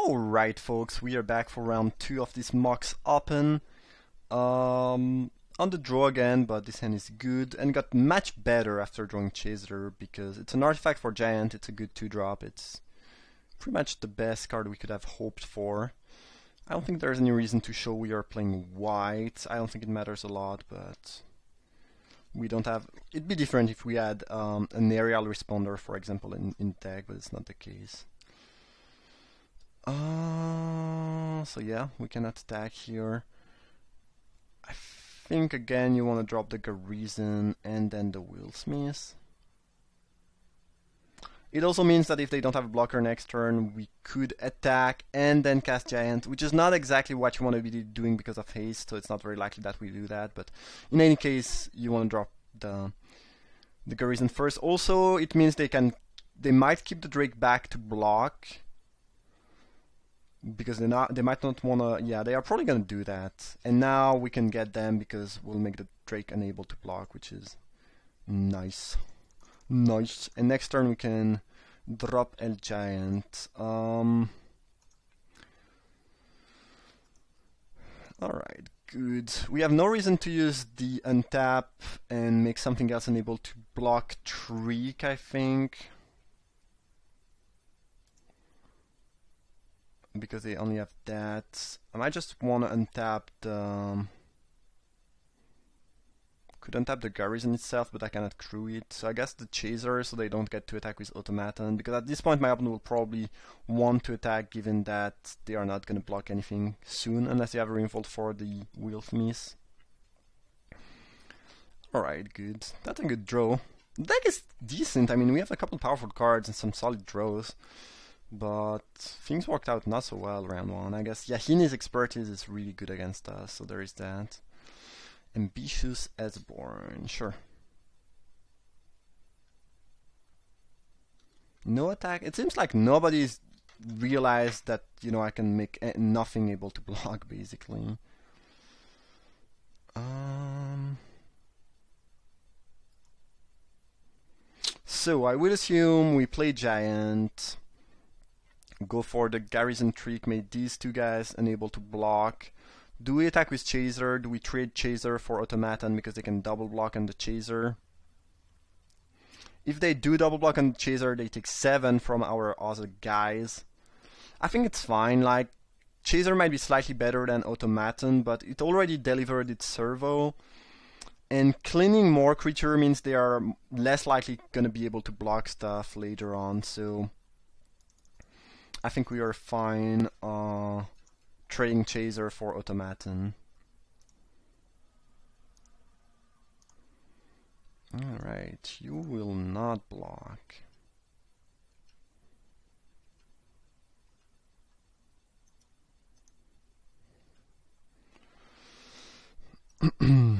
Alright folks, we are back for round 2 of this Mocs Open. On the draw again, but this hand is good and got much better after drawing Chaser because it's an artifact for Giant, it's a good 2-drop, it's pretty much the best card we could have hoped for. I don't think there's any reason to show we are playing white, I don't think it matters a lot, but we don't have... It'd be different if we had an aerial responder, for example, in deck, but it's not the case. So yeah, we cannot attack here. I think again you want to drop the Garrison and then the Willsmith. It also means that if they don't have a blocker next turn, we could attack and then cast Giant, which is not exactly what you want to be doing because of haste, so it's not very likely that we do that, but in any case, you want to drop the Garrison first. Also, it means they might keep the Drake back to block, because they might not wanna, yeah, they are probably gonna do that. And now we can get them because we'll make the Drake unable to block, which is nice. Nice. And next turn we can drop El Giant. Alright, good. We have no reason to use the untap and make something else unable to block Treek, I think. Because they only have that. I might just want to untap the... Could untap the Garrison itself, but I cannot crew it. So I guess the Chaser, so they don't get to attack with Automaton. Because at this point my opponent will probably want to attack, given that they are not going to block anything soon, unless they have a Reinfold for the Willsmith. Alright, good. That's a good draw. The deck is decent. I mean, we have a couple powerful cards and some solid draws. But things worked out not so well round 1. I guess Yahini's expertise is really good against us, so there is that. Ambitious as born, sure. No attack. It seems like nobody's realized that, you know, I can make nothing able to block, basically. So I would assume we play Giant. Go for the Garrison Treek, made these two guys unable to block. Do we attack with Chaser? Do we trade Chaser for Automaton because they can double block on the Chaser? If they do double block on the Chaser, they take 7 from our other guys. I think it's fine, like, Chaser might be slightly better than Automaton, but it already delivered its servo. And cleaning more creature means they are less likely gonna be able to block stuff later on, so... I think we are fine trading Chaser for Automaton. Alright, you will not block. No.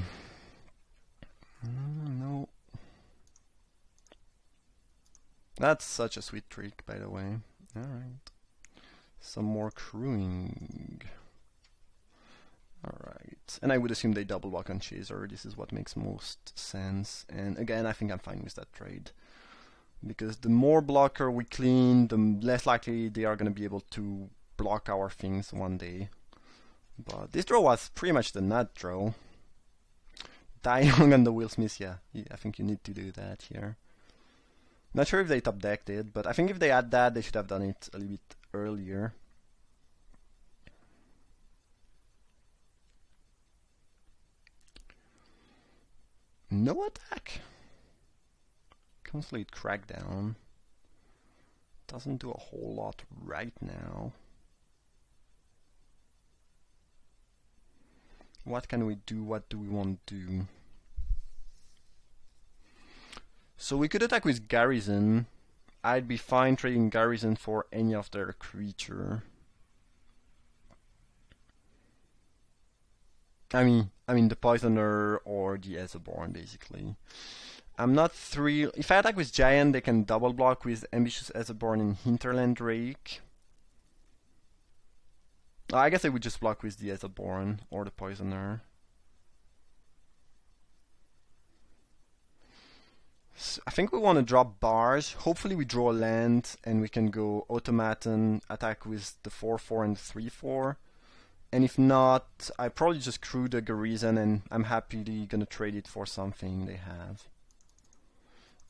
That's such a sweet trick, by the way. Alright. Some more crewing. Alright. And I would assume they double block on Chaser. This is what makes most sense. And again, I think I'm fine with that trade. Because the more blocker we clean, the less likely they are going to be able to block our things one day. But this draw was pretty much the nut draw. Die young on the Willsmith, yeah. I think you need to do that here. Not sure if they top decked it, but I think if they had that, they should have done it a little bit earlier. No attack. Constellate Crackdown. Doesn't do a whole lot right now. What can we do? What do we want to do? So we could attack with Garrison. I'd be fine trading Garrison for any of their creature. I mean the Poisoner or the Aetherborn, basically. I'm not thrilled. If I attack with Giant, they can double block with Ambitious Aetherborn and Hinterland Drake. I guess I would just block with the Aetherborn or the Poisoner. So I think we want to drop barge. Hopefully we draw a land and we can go automaton, attack with the 4-4 and the 3-4. And if not, I probably just crew the Garrison and I'm happily gonna trade it for something they have.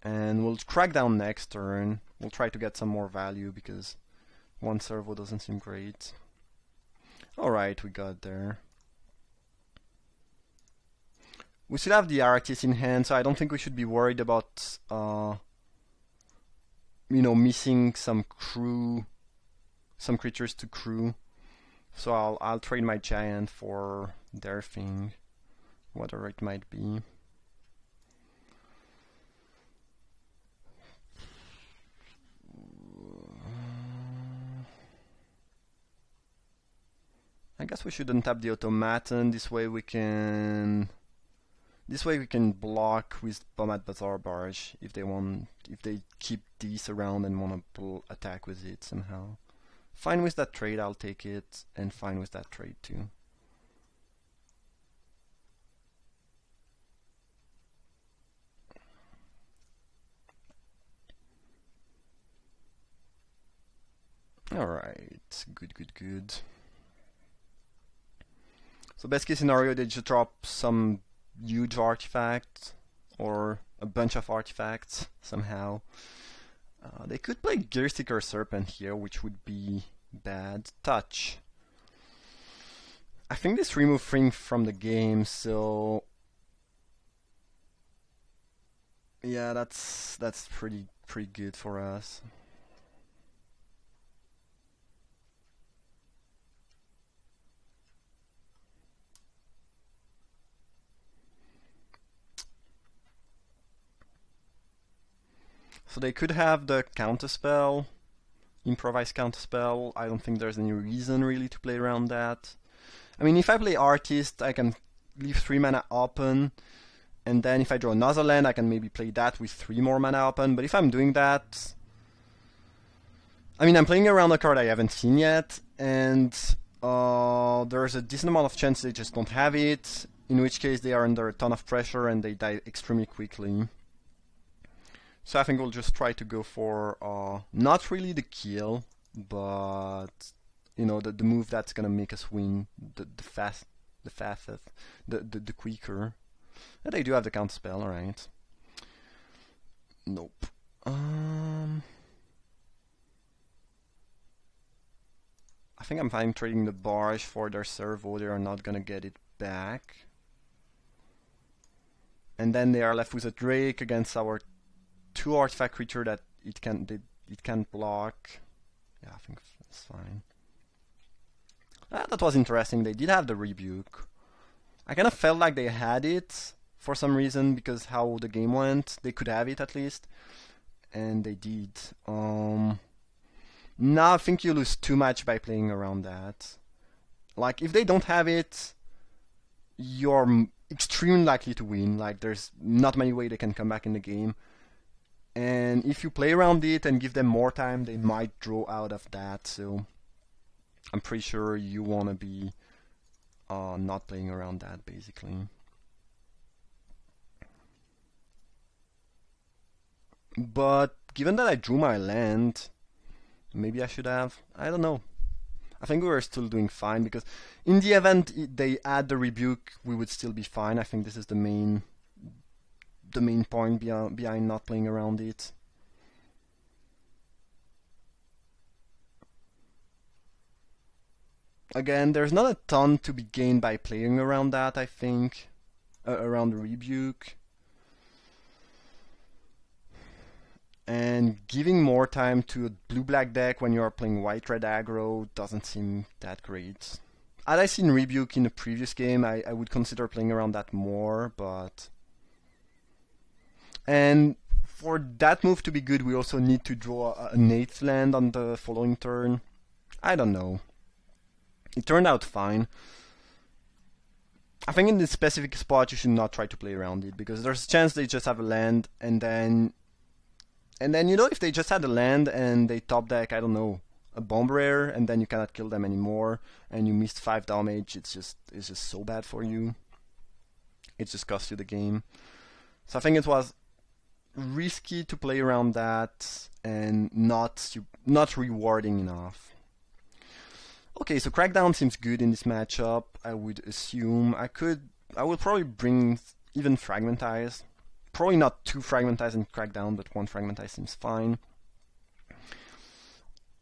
And we'll crack down next turn. We'll try to get some more value because one servo doesn't seem great. Alright, we got there. We still have the artist in hand, so I don't think we should be worried about missing some creatures to crew. So I'll trade my giant for their thing, whatever it might be. I guess we should untap the automaton. This way we can block with bomb at Bazaar Barge if they keep these around and want to attack with it somehow. Fine with that trade, I'll take it, and fine with that trade too. Alright, good. So best case scenario, they just drop some huge artifact or a bunch of artifacts somehow. They could play Gearsticker Serpent here, which would be bad. Touch. I think this removes thing from the game, so yeah, that's pretty good for us. So they could have the counterspell, improvised counterspell. I don't think there's any reason really to play around that. I mean, if I play artist, I can leave 3 mana open, and then if I draw another land, I can maybe play that with 3 more mana open. But if I'm doing that, I mean, I'm playing around a card I haven't seen yet, and there's a decent amount of chance they just don't have it, in which case they are under a ton of pressure and they die extremely quickly. So I think we'll just try to go for not really the kill, but the move that's gonna make us win the fastest, the quicker. And they do have the counterspell, alright. Nope. I think I'm fine trading the barge for their servo. They are not gonna get it back. And then they are left with a Drake against our 2 artifact creature that it can't block. Yeah, I think it's fine. That was interesting. They did have the rebuke. I kind of felt like they had it for some reason because how the game went. They could have it at least, and they did. No, I think you lose too much by playing around that. Like if they don't have it, you're extremely likely to win. Like there's not many ways they can come back in the game. And if you play around it and give them more time, they might draw out of that. So I'm pretty sure you want to be not playing around that, basically. But given that I drew my land, maybe I should have. I don't know. I think we were still doing fine because in the event they add the rebuke, we would still be fine. I think this is the main point behind not playing around it. Again, there's not a ton to be gained by playing around that, I think. Around the rebuke. And giving more time to a blue-black deck when you are playing white-red aggro doesn't seem that great. Had I seen rebuke in the previous game, I would consider playing around that more, but... And for that move to be good, we also need to draw an 8th land on the following turn. I don't know. It turned out fine. I think in this specific spot you should not try to play around it, because there's a chance they just have a land, and then if they just had a land and they top deck, I don't know, a bomb rare, and then you cannot kill them anymore, and you missed 5 damage, it's just so bad for you. It just costs you the game. So I think it was risky to play around that and not rewarding enough. Okay, so Crackdown seems good in this matchup. I would assume I would probably bring even Fragmentize. Probably not 2 Fragmentize in Crackdown, but 1 Fragmentize seems fine.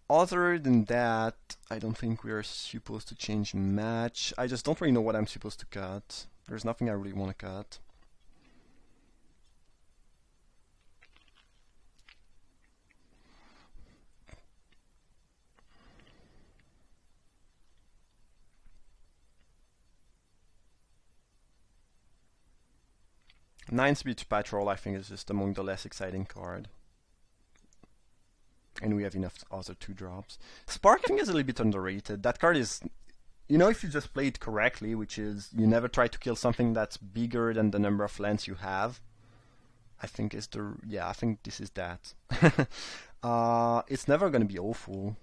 Other than that, I don't think we are supposed to change match. I just don't really know what I'm supposed to cut. There's nothing I really want to cut. Nine Speed Patrol, I think, is just among the less exciting card. And we have enough other 2-drops. Spark, I think, is a little bit underrated. That card is, you know, if you just play it correctly, which is you never try to kill something that's bigger than the number of lands you have. I think I think this is that. It's never gonna be awful.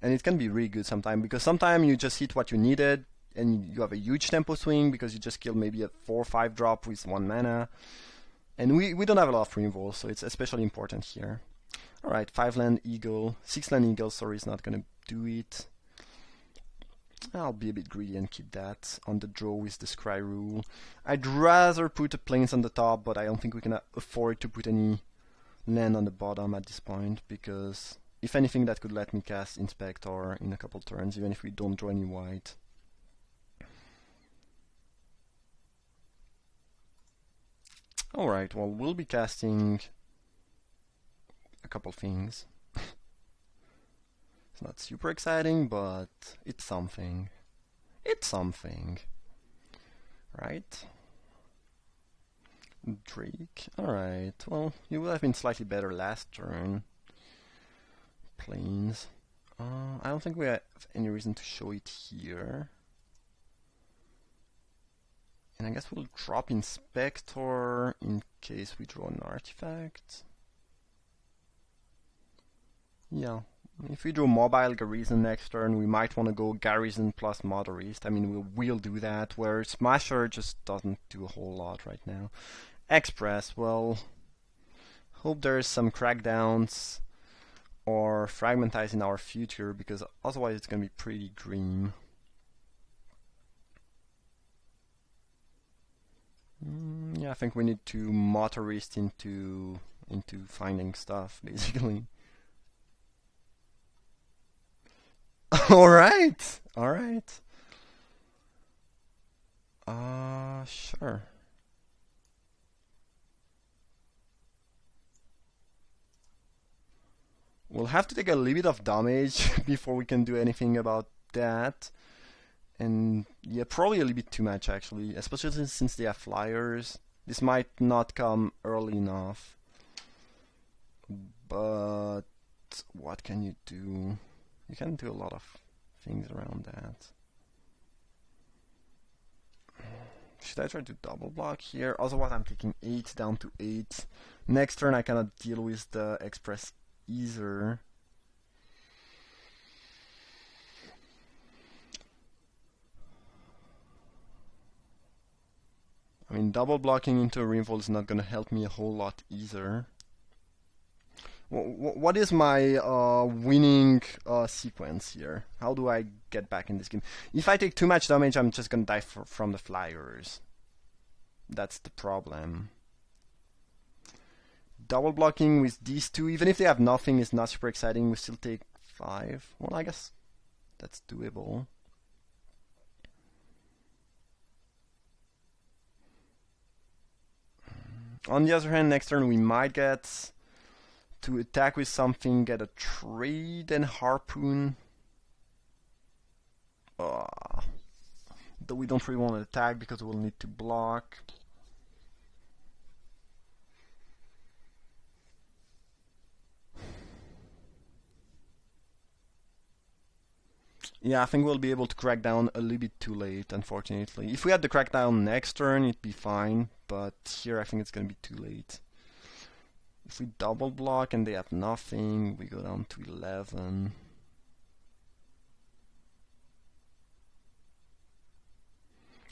And it can be really good sometimes, because sometimes you just hit what you needed, and you have a huge tempo swing because you just killed maybe a 4 or 5 drop with 1 mana. And we don't have a lot of removal, so it's especially important here. Alright, 5 land eagle, 6 land eagle, sorry, is not gonna do it. I'll be a bit greedy and keep that on the draw with the Scry rule. I'd rather put a plains on the top, but I don't think we can afford to put any land on the bottom at this point, because if anything that could let me cast Inspector in a couple turns, even if we don't draw any white. Alright, well, we'll be casting a couple things. It's not super exciting, but it's something. It's something. Right? Drake. Alright, well, you would have been slightly better last turn. Plains. I don't think we have any reason to show it here. And I guess we'll drop Inspector in case we draw an artifact. Yeah, if we draw Mobile Garrison next turn, we might want to go Garrison plus Motorist. I mean, we'll do that, where Smasher just doesn't do a whole lot right now. Express, well, hope there's some Crackdowns or Fragmentize in our future, because otherwise it's going to be pretty grim. Yeah, I think we need to motorist into finding stuff, basically. Alright, alright. Sure. We'll have to take a little bit of damage before we can do anything about that. And yeah, probably a little bit too much actually, especially since they have flyers. This might not come early enough. But what can you do? You can do a lot of things around that. Should I try to double block here? Otherwise I'm taking 8 down to 8. Next turn I cannot deal with the Express either. I mean, double blocking into a removal is not going to help me a whole lot either. What is my winning sequence here? How do I get back in this game? If I take too much damage, I'm just going to die from the flyers. That's the problem. Double blocking with these two, even if they have nothing, is not super exciting. We still take 5. Well, I guess that's doable. On the other hand, next turn we might get to attack with something, get a trade and harpoon. Though we don't really want to attack because we'll need to block. Yeah, I think we'll be able to crack down a little bit too late, unfortunately. If we had the crackdown next turn, it'd be fine, but here I think it's gonna be too late. If we double block and they have nothing, we go down to 11.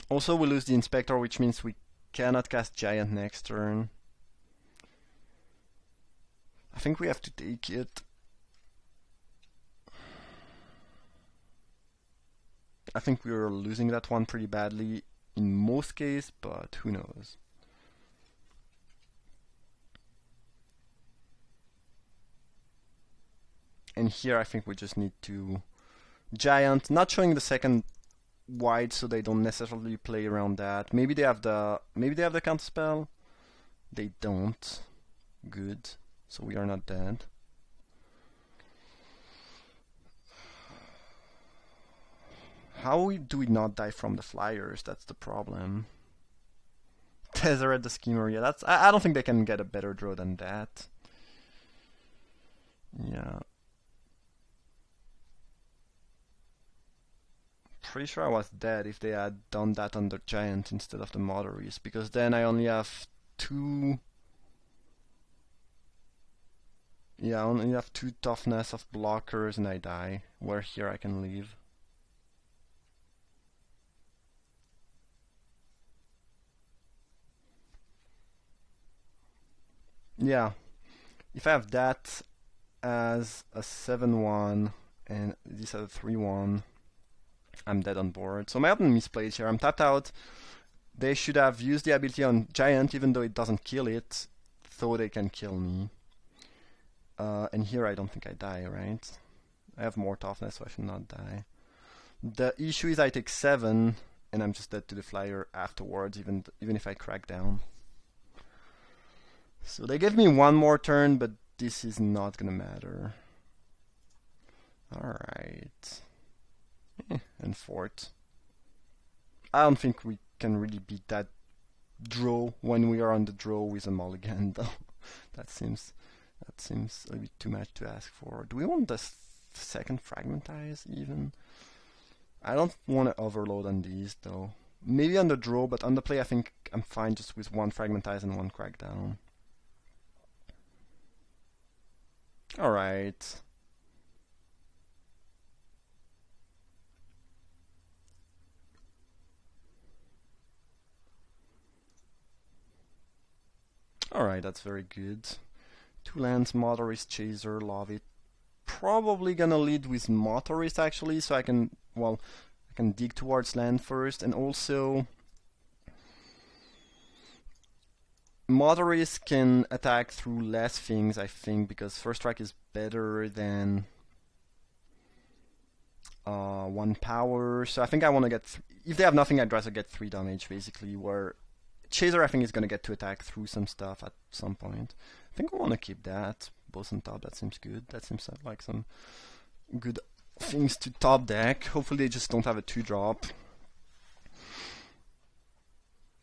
Also, we lose the Inspector, which means we cannot cast Giant next turn. I think we have to take it. I think we were losing that one pretty badly in most cases, but who knows. And here I think we just need to giant, not showing the second white so they don't necessarily play around that. Maybe they have the counter spell. They don't. Good. So we are not dead. How do we not die from the flyers? That's the problem. Tezzeret the schemer, yeah, that's I don't think they can get a better draw than that. Yeah. Pretty sure I was dead if they had done that on the giant instead of the motorist, because then I only have two. Yeah, I only have 2 toughness of blockers and I die. Where here I can leave. Yeah, if I have that as a 7-1 and this as a 3-1, I'm dead on board. So my opponent misplayed here. I'm tapped out. They should have used the ability on giant, even though it doesn't kill it, so they can kill me. And here I don't think I die, right? I have more toughness, so I should not die. The issue is I take 7, and I'm just dead to the flyer afterwards, even if I crack down. So they give me 1 more turn, but this is not gonna matter. Alright. And fort. I don't think we can really beat that draw when we are on the draw with a mulligan, though. That seems a bit too much to ask for. Do we want the second fragmentize even? I don't want to overload on these though. Maybe on the draw, but on the play I think I'm fine just with 1 fragmentize and 1 crackdown. Alright. Alright, that's very good. 2 lands, Motorist, Chaser, love it. Probably gonna lead with Motorist actually, so I can dig towards land first, and also Motorist can attack through less things, I think, because first strike is better than 1 power. So I think I want to get, if they have nothing, I'd rather get 3 damage basically, where Chaser I think is going to get to attack through some stuff at some point. I think I want to keep that, both on top, that seems good. That seems like some good things to top deck. Hopefully they just don't have a 2-drop.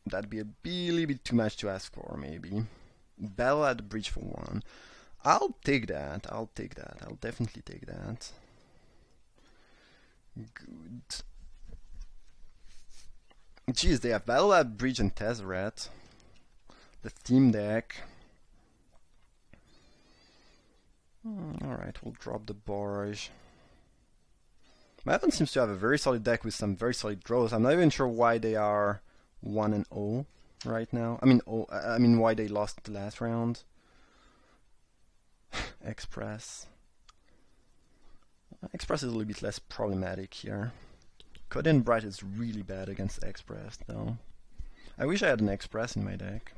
That'd be a really bit too much to ask for, maybe. Battle at the bridge for 1. I'll take that. I'll definitely take that. Good. Geez, they have Battle at Bridge and Tezzeret. The theme deck. Alright, we'll drop the barrage. My opponent seems to have a very solid deck with some very solid draws. I'm not even sure why they are 1-0 right now. I mean why they lost the last round. Express. Express is a little bit less problematic here. Code and Bright is really bad against Express though. I wish I had an Express in my deck.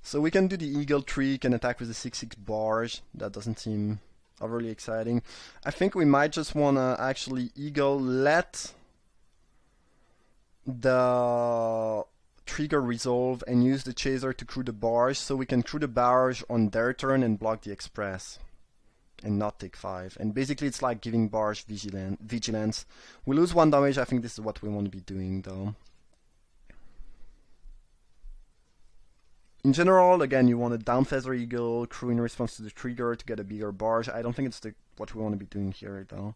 So we can do the Eagle trick and attack with the 6/6 barge. That doesn't seem overly exciting. I think we might just want to actually Eagle, let the trigger resolve, and use the Chaser to crew the barge, so we can crew the barge on their turn and block the Express and not take 5. And basically it's like giving barge vigilance. We lose 1 damage. I think this is what we want to be doing though. In general, again, you want a down feather eagle, crew in response to the trigger to get a bigger barge. I don't think it's what we want to be doing here, though.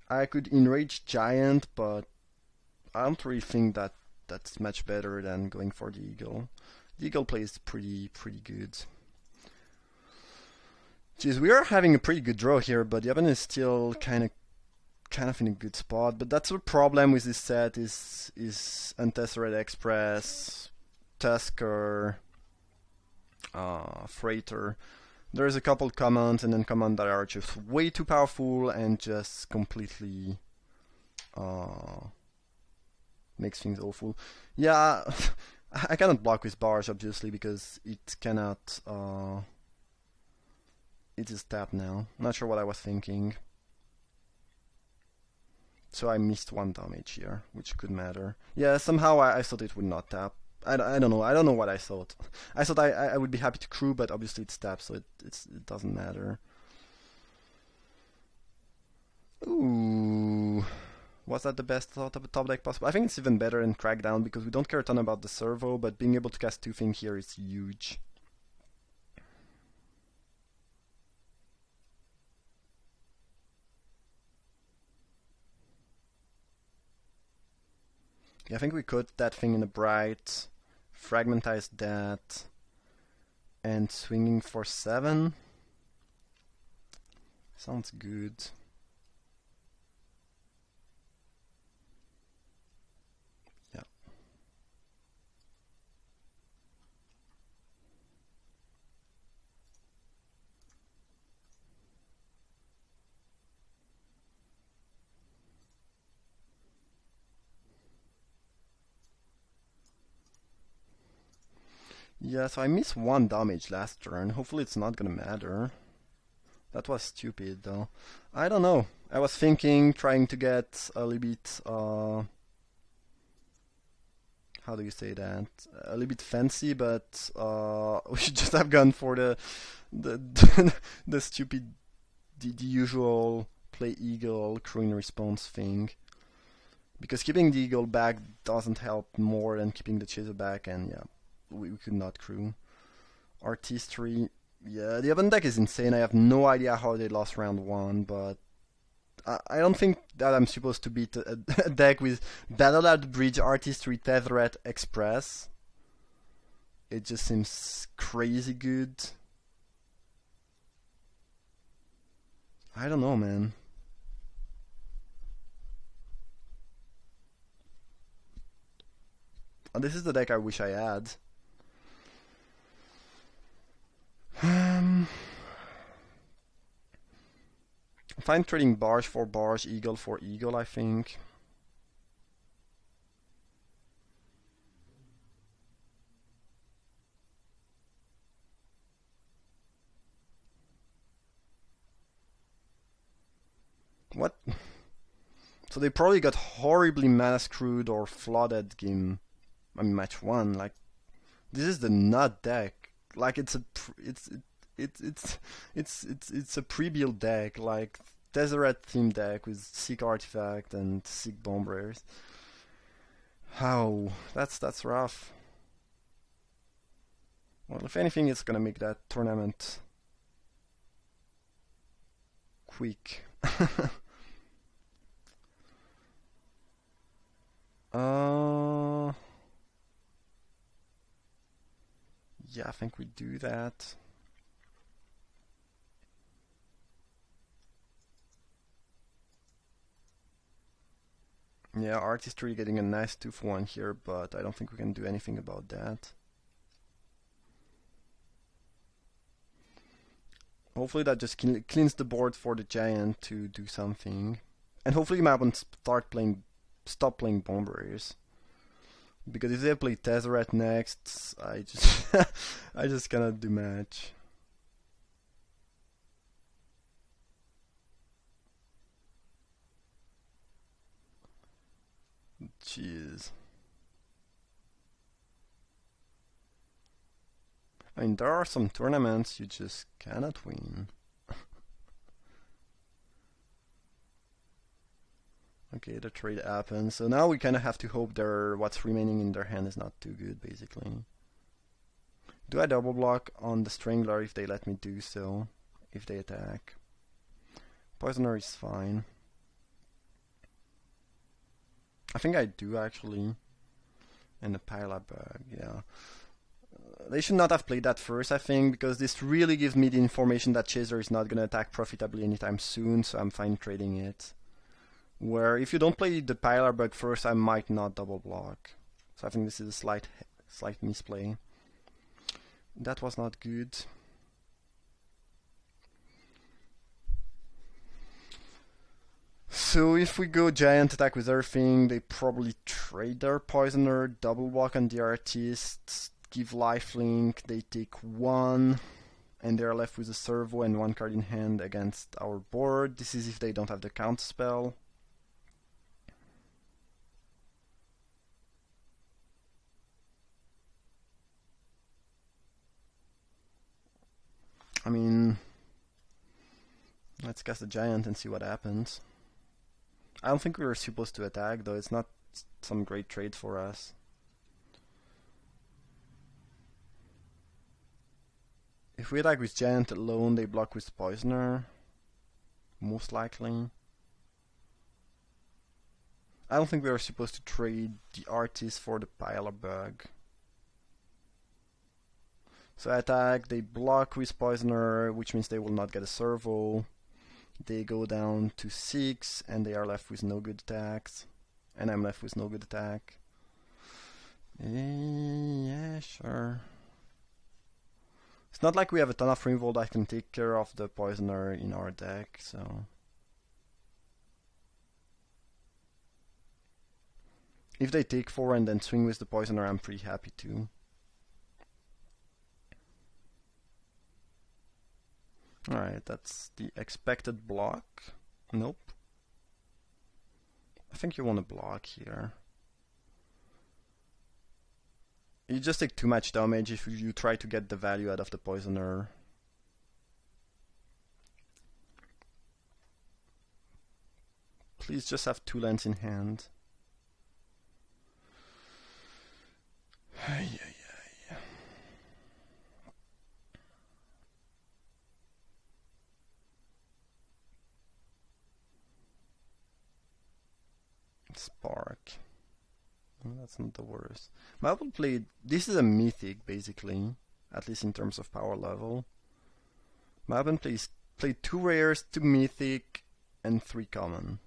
I could enrage giant, but I don't really think that that's much better than going for the eagle. The eagle play is pretty good. Geez, we are having a pretty good draw here, but the opponent is still kind of in a good spot. But that's the problem with this set is Untested Express, Tusker, Freighter. There's a couple commands and then commands that are just way too powerful and just completely makes things awful. Yeah, I cannot block with Barge obviously because it cannot. It is tapped now. Not sure what I was thinking. So I missed 1 damage here, which could matter. Yeah, somehow I thought it would not tap. I don't know. I don't know what I thought. I thought I would be happy to crew, but obviously it's tapped, so it doesn't matter. Ooh. Was that the best thought of a top deck possible? I think it's even better in Crackdown because we don't care a ton about the servo, but being able to cast 2 things here is huge. Yeah, I think we could that thing in the bright, fragmentize that, and swinging for 7. Sounds good. Yeah. Yeah, so I missed 1 damage last turn. Hopefully it's not gonna matter. That was stupid though. I don't know. I was thinking, trying to get a little bit, how do you say that? A little bit fancy, but we should just have gone for the the stupid, the usual play eagle, crew in response thing. Because keeping the eagle back doesn't help more than keeping the chaser back, and yeah, we could not crew. Artistry, yeah, the open deck is insane. I have no idea how they lost round 1, but I don't think that I'm supposed to beat a deck with Battle at the Bridge, Artistry, Tethered, Express. It just seems crazy good. I don't know, man. This is the deck I wish I had. I'm fine trading Barge for Barge, Eagle for Eagle, I think. What? So they probably got horribly mana screwed or flooded game. I mean, match 1. Like, this is the nut deck. Like, it's a pre-built deck. Like, Deseret theme deck with sick artifact and sick bombers. How? That's rough. Well, if anything, it's gonna make that tournament quick. Yeah, I think we do that. Yeah, Artistry getting a nice 2 for 1 here, but I don't think we can do anything about that. Hopefully that just cleans the board for the Giant to do something. And hopefully my opponent stop playing Bombers. Because if they play Tezzeret next, I just cannot do match. Jeez. I mean, there are some tournaments you just cannot win. Okay, the trade happens. So now we kind of have to hope what's remaining in their hand is not too good, basically. Do I double block on the Strangler if they let me do so? If they attack? Poisoner is fine. I think I do actually. And the pile-up bug, yeah. They should not have played that first, I think, because this really gives me the information that Chaser is not going to attack profitably anytime soon, so I'm fine trading it. Where if you don't play the pile-up bug first, I might not double block. So I think this is a slight misplay. That was not good. So if we go giant attack with everything, they probably trade their poisoner, double block on the artist, give lifelink, they take one, and they're left with a servo and one card in hand against our board. This is if they don't have the count spell. I mean, let's cast a giant and see what happens. I don't think we were supposed to attack, though. It's not some great trade for us. If we attack with giant alone, they block with poisoner. Most likely. I don't think we are supposed to trade the artist for the pile bug. So I attack, they block with poisoner, which means they will not get a servo. They go down to 6, and they are left with no good attacks. And I'm left with no good attack. Yeah, sure. It's not like we have a ton of removal that can take care of the poisoner in our deck, so... If they take 4 and then swing with the poisoner, I'm pretty happy too. Alright, that's the expected block. Nope. I think you want to block here. You just take too much damage if you try to get the value out of the poisoner. Please just have 2 lands in hand. Spark. Well, that's not the worst. My opponent played... This is a mythic, basically. At least in terms of power level. My opponent played 2 rares, 2 mythic, and 3 common.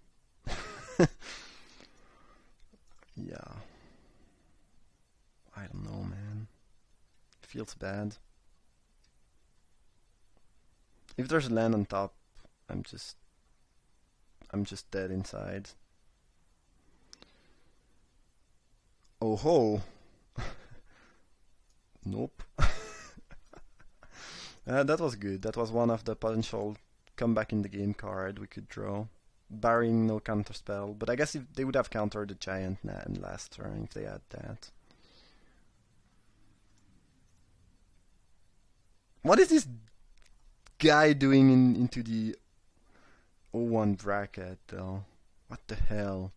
Yeah. I don't know, man. It feels bad. If there's a land on top, I'm just dead inside. Oh ho! Nope. That was good. That was one of the potential comeback in the game card we could draw. Barring no counterspell. But I guess if they would have countered the giant in last turn if they had that. What is this guy doing into the 0-1 bracket though? What the hell?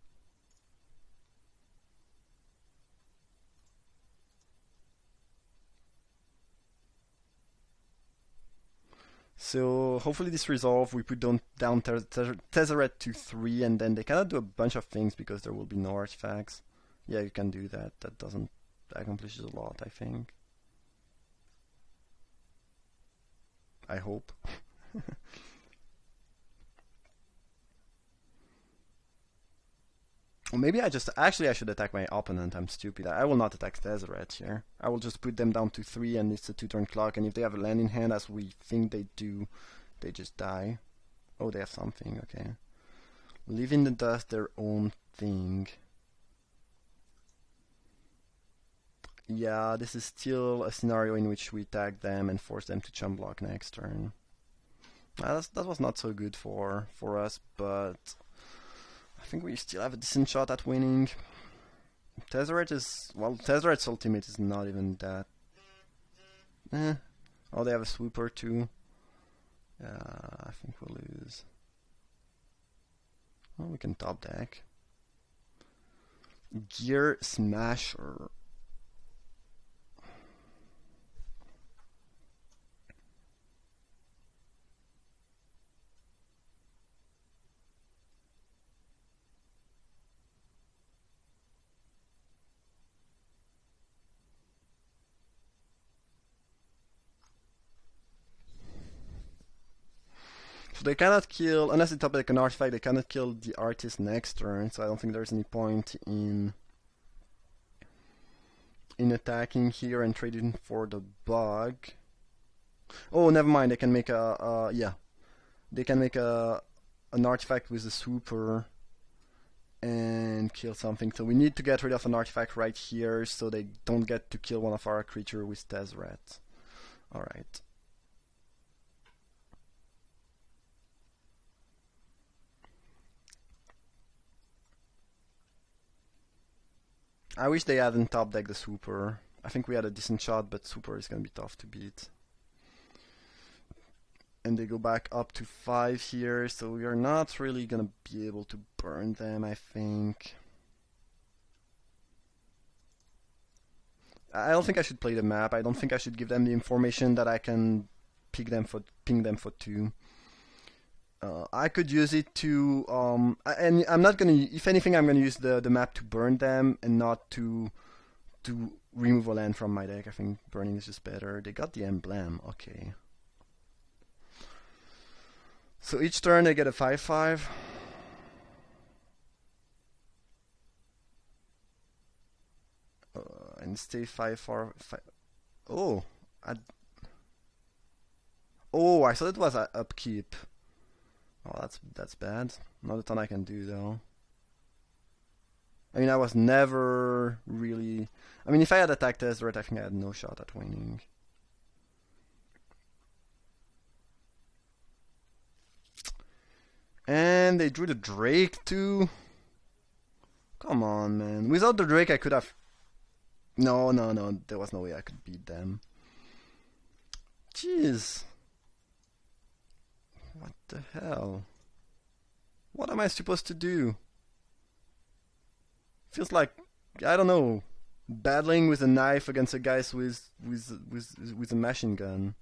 So hopefully this resolve, we put down Tezzeret to 3, and then they cannot do a bunch of things because there will be no artifacts. Yeah, you can do that. That accomplishes a lot, I think. I hope. Or maybe I should attack my opponent. I'm stupid. I will not attack Tezzeret here. I will just put them down to 3 and it's a 2-turn clock, and if they have a land in hand as we think they do, they just die. Oh, they have something, okay. Leave in the dust their own thing. Yeah, this is still a scenario in which we tag them and force them to chump block next turn. That was not so good for us, but I think we still have a decent shot at winning. Tezzeret's ultimate is not even that. Oh, they have a swooper too. I think we'll lose. Well, we can top deck. Gear Smasher. So they cannot kill, unless they top deck an artifact, they cannot kill the artist next turn, so I don't think there's any point in attacking here and trading for the bug. Oh, never mind, they can make yeah. They can make an artifact with a super and kill something. So we need to get rid of an artifact right here so they don't get to kill one of our creatures with Tezzeret. Alright. I wish they hadn't top decked the super. I think we had a decent shot, but super is gonna be tough to beat. And they go back up to 5 here, so we are not really gonna be able to burn them, I think. I don't think I should play the map. I don't think I should give them the information that I can ping them for 2. I could use it to, and I'm not gonna. If anything, I'm gonna use the map to burn them and not to remove a land from my deck. I think burning is just better. They got the emblem. Okay. So each turn they get a 5/5. And stay 5/4. Oh, oh, I thought it was an upkeep. Oh, that's bad. Not a ton I can do though. I mean, I was never really. I mean, if I had attacked Tezzeret, I think I had no shot at winning. And they drew the Drake too. Come on, man. Without the Drake, I could have. No. There was no way I could beat them. Jeez. What the hell? What am I supposed to do? Feels like, I don't know, battling with a knife against a guy with a machine gun.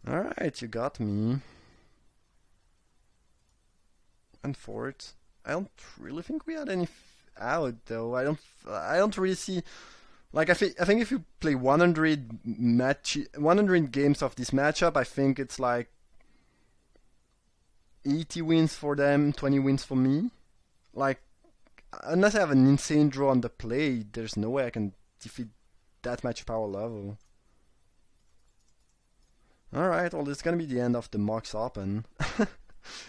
Alright, you got me. And fort. I don't really think we had any out though. I don't really see. Like I think if you play 100 games of this matchup, I think it's like 80 wins for them, 20 wins for me. Like unless I have an insane draw on the play, there's no way I can defeat that much power level. Alright, well this is gonna be the end of the Mocs Open.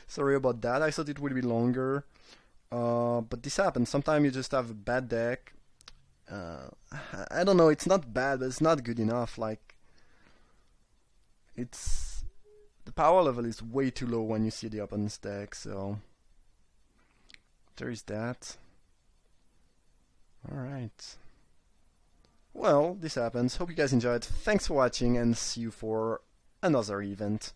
Sorry about that, I thought it would be longer. But this happens. Sometimes you just have a bad deck. I don't know, it's not bad, but it's not good enough. Like, it's... The power level is way too low when you see the opponent's deck, so... There is that. Alright. Well, this happens. Hope you guys enjoyed. Thanks for watching, and see you for another event.